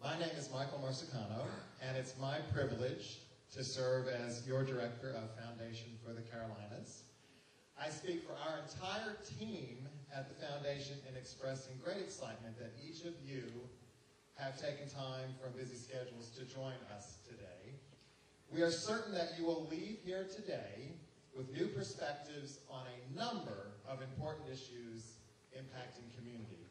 My name is Michael Marsicano, and it's my privilege to serve as your Director of Foundation for the Carolinas. I speak for our entire team at the Foundation in expressing great excitement that each of you have taken time from busy schedules to join us today. We are certain that you will leave here today with new perspectives on a number of important issues impacting community.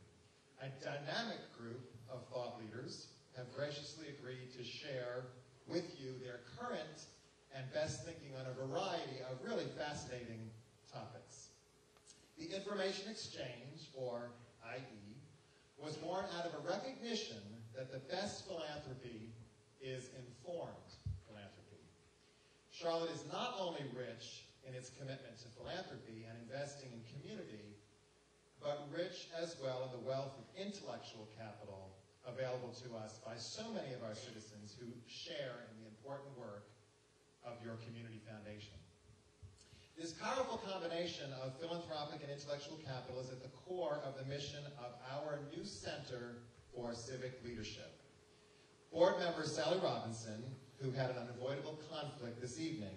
A dynamic group of thought leaders have graciously agreed to share with you their current and best thinking on a variety of really fascinating topics. The information exchange, or IE, was born out of a recognition that the best philanthropy is informed philanthropy. Charlotte is not only rich in its commitment to philanthropy and investing in community, but rich as well in the wealth of intellectual capital available to us by so many of our citizens who share in the important work of your community foundation. This powerful combination of philanthropic and intellectual capital is at the core of the mission of our new Center for Civic Leadership. Board member Sally Robinson, who had an unavoidable conflict this evening,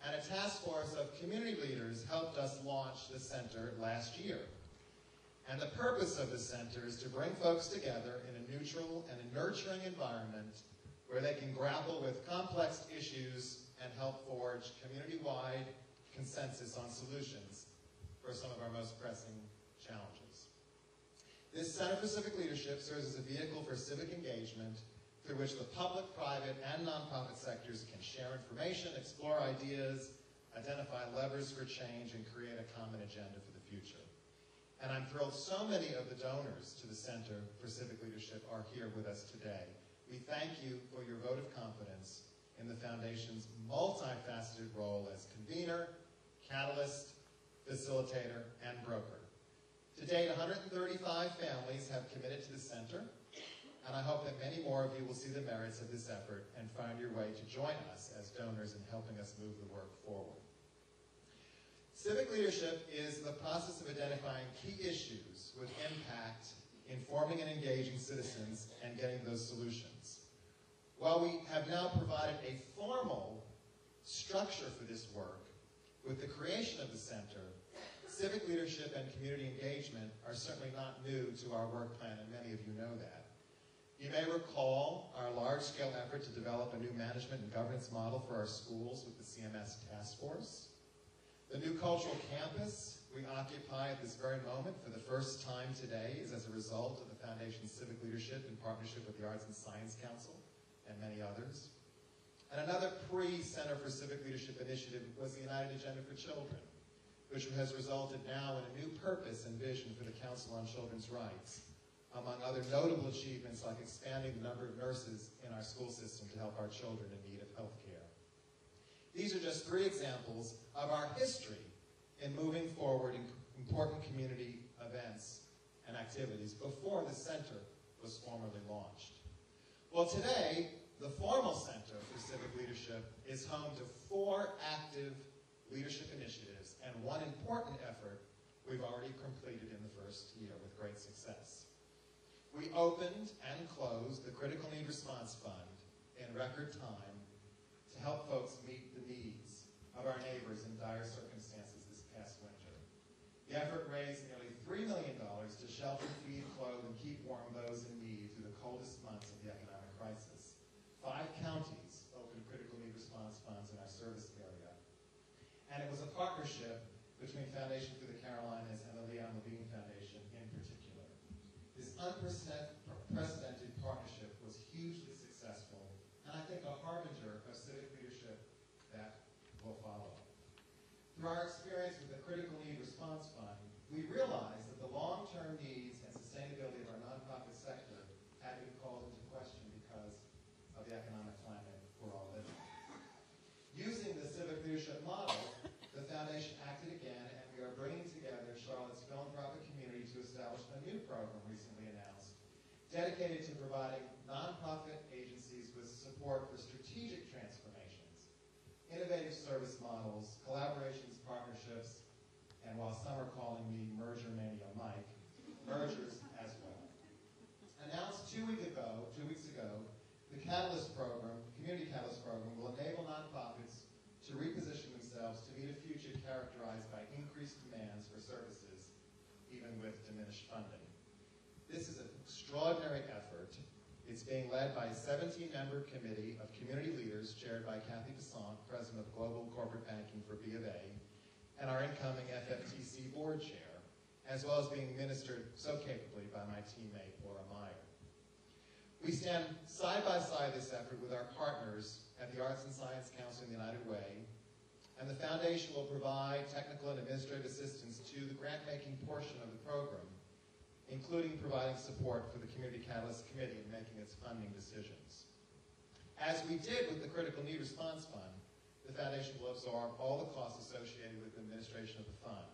and a task force of community leaders helped us launch the center last year. And the purpose of the center is to bring folks together in a neutral and a nurturing environment where they can grapple with complex issues and help forge community-wide consensus on solutions for some of our most pressing challenges. This Center for Civic Leadership serves as a vehicle for civic engagement through which the public, private, and nonprofit sectors can share information, explore ideas, identify levers for change, and create a common agenda for the future. And I'm thrilled so many of the donors to the Center for Civic Leadership are here with us today. We thank you for your vote of confidence in the Foundation's multifaceted role as convener, catalyst, facilitator, and broker. To date, 135 families have committed to the Center, and I hope that many more of you will see the merits of this effort and find your way to join us as donors in helping us move the work forward. Civic leadership is the process of identifying key issues with impact, informing and engaging citizens, and getting those solutions. While we have now provided a formal structure for this work, with the creation of the Center, civic leadership and community engagement are certainly not new to our work plan, and many of you know that. You may recall our large-scale effort to develop a new management and governance model for our schools with the CMS Task Force. The new cultural campus we occupy at this very moment for the first time today is as a result of the Foundation's civic leadership in partnership with the Arts and Science Council and many others. And another pre-Center for Civic Leadership initiative was the United Agenda for Children, which has resulted now in a new purpose and vision for the Council on Children's Rights, among other notable achievements like expanding the number of nurses in our school system to help our children in need of health care. These are just 3 examples of our history in moving forward in important community events and activities before the Center was formally launched. Well, today, the formal Center for Civic Leadership is home to 4 active leadership initiatives and 1 important effort we've already completed in the first year with great success. We opened and closed the Critical Need Response Fund in record time to help folks meet the needs of our neighbors in dire circumstances this past winter. The effort raised nearly $3 million to shelter, feed, clothe, and keep warm those in need through the coldest months of the economic crisis. 5 counties opened critical need response funds in our service area. And it was a partnership between Foundation for the Carolinas and the Leon Levine Foundation in particular. This unprecedented partnership was hugely successful, and I think a harbinger of civic leadership that will follow. Through our experience with the Critical Need Response Fund, we realized that the long-term needs and sustainability of our nonprofit sector had been called into question because of the economic climate we're all living in. Using the civic leadership model, the Foundation acted again, and we are bringing together Charlotte's philanthropic community to establish a new program recently announced, dedicated to providing nonprofit agencies with support for strategic transformations, innovative service models, collaborations, partnerships, and while some are calling me Merger Mania Mike, mergers as well. Announced 2 weeks ago ago, the Catalyst Program, Community Catalyst Program, will enable nonprofits to reposition themselves to meet a future characterized by increased demands for services, even with diminished funding. This is an extraordinary effort. It's being led by a 17-member committee of community leaders chaired by Kathy Besant, President of Global Corporate Banking for B of A, and our incoming FFTC board chair, as well as being ministered so capably by my teammate, Laura Meyer. We stand side by side this effort with our partners at the Arts and Science Council in the United Way, and the Foundation will provide technical and administrative assistance to the grant-making portion of the program, including providing support for the Community Catalyst Committee in making its funding decisions. As we did with the Critical Need Response Fund, the Foundation will absorb all the costs associated with the administration of the fund.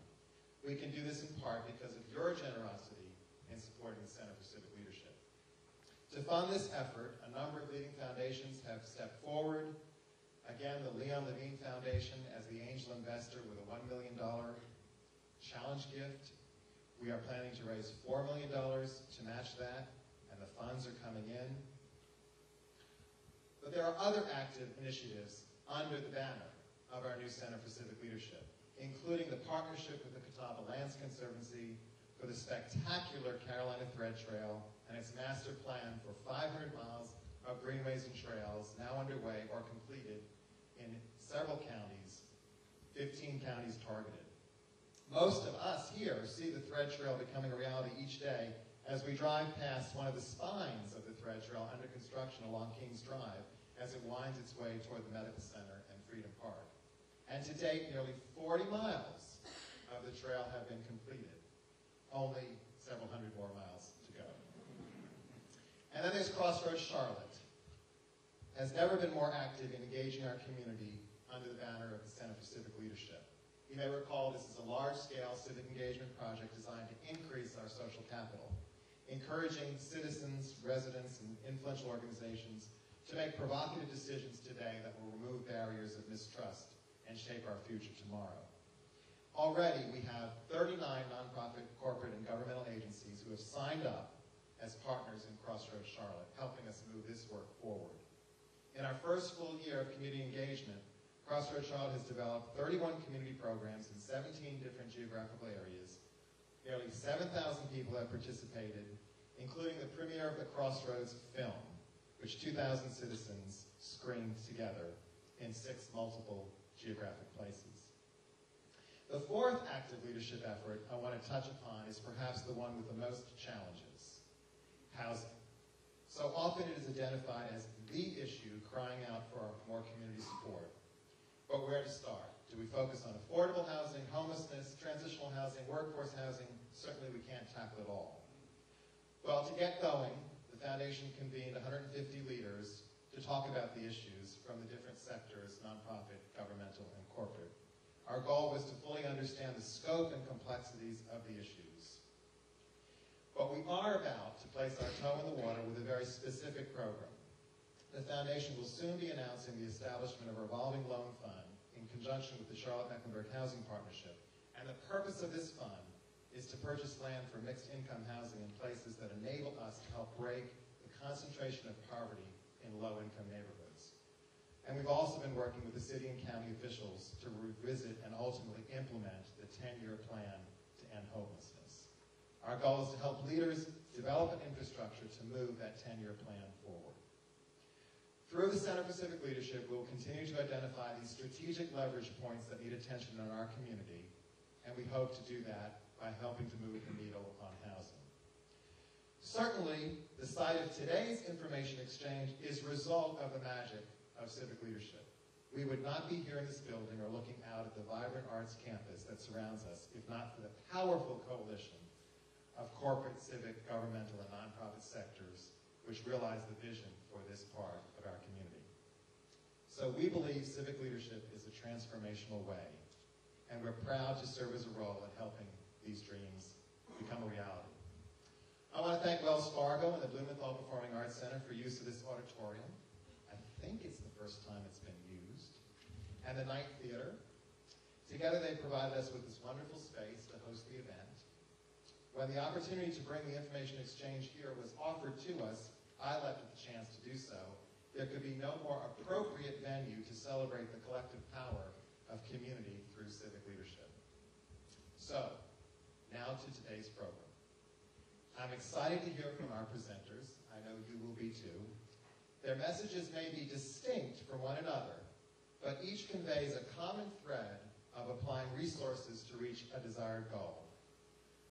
We can do this in part because of your generosity in supporting the Center for Civic Leadership. To fund this effort, a number of leading foundations have stepped forward. Again, the Leon Levine Foundation as the angel investor with a $1 million challenge gift. We are planning to raise $4 million to match that, and the funds are coming in. But there are other active initiatives under the banner of our new Center for Civic Leadership, including the partnership with the Catawba Lands Conservancy for the spectacular Carolina Thread Trail and its master plan for 500 miles of greenways and trails now underway or completed in several counties, 15 counties targeted. Most of us here see the Thread Trail becoming a reality each day as we drive past one of the spines of the Thread Trail under construction along Kings Drive as it winds its way toward the Medical Center and Freedom Park. And to date, nearly 40 miles of the trail have been completed. Only several hundred more miles to go. And then there's Crossroads Charlotte. Has never been more active in engaging our community under the banner of the Center for Civic Leadership. You may recall this is a large-scale civic engagement project designed to increase our social capital, encouraging citizens, residents, and influential organizations to make provocative decisions today that will remove barriers of mistrust and shape our future tomorrow. Already, we have 39 nonprofit, corporate, and governmental agencies who have signed up as partners in Crossroads Charlotte, helping us move this work forward. In our first full year of community engagement, Crossroads Charlotte has developed 31 community programs in 17 different geographical areas. Nearly 7,000 people have participated, including the premiere of the Crossroads film, which 2,000 citizens screened together in 6 multiple geographic places. The fourth active leadership effort I want to touch upon is perhaps the one with the most challenges: housing. So often it is identified as the issue crying out for more community support. But where to start? Do we focus on affordable housing, homelessness, transitional housing, workforce housing? Certainly we can't tackle it all. Well, to get going, the Foundation convened 150 leaders to talk about the issues from the different sectors, nonprofit, governmental, and corporate. Our goal was to fully understand the scope and complexities of the issues. But we are about to place our toe in the water with a very specific program. The Foundation will soon be announcing the establishment of a revolving loan fund in conjunction with the Charlotte-Mecklenburg Housing Partnership. And the purpose of this fund is to purchase land for mixed-income housing in places that enable us to help break the concentration of poverty in low-income neighborhoods. And we've also been working with the city and county officials to revisit and ultimately implement the 10-year plan to end homelessness. Our goal is to help leaders develop an infrastructure to move that 10-year plan forward. Through the Center for Civic Leadership, we will continue to identify these strategic leverage points that need attention in our community, and we hope to do that by helping to move the needle on housing. Certainly, the site of today's information exchange is a result of the magic of civic leadership. We would not be here in this building or looking out at the vibrant arts campus that surrounds us if not for the powerful coalition of corporate, civic, governmental, and nonprofit sectors which realize the vision for this part of our community. So we believe civic leadership is a transformational way, and we're proud to serve as a role in helping these dreams become a reality. I want to thank Wells Fargo and the Blumenthal Performing Arts Center for use of this auditorium. I think it's the first time it's been used. And the Night Theater. Together they provided us with this wonderful space to host the event. When the opportunity to bring the information exchange here was offered to us, I elected the chance to do so, there could be no more appropriate venue to celebrate the collective power of community through civic leadership. So, now to today's program. I'm excited to hear from our presenters. I know you will be too. Their messages may be distinct from one another, but each conveys a common thread of applying resources to reach a desired goal.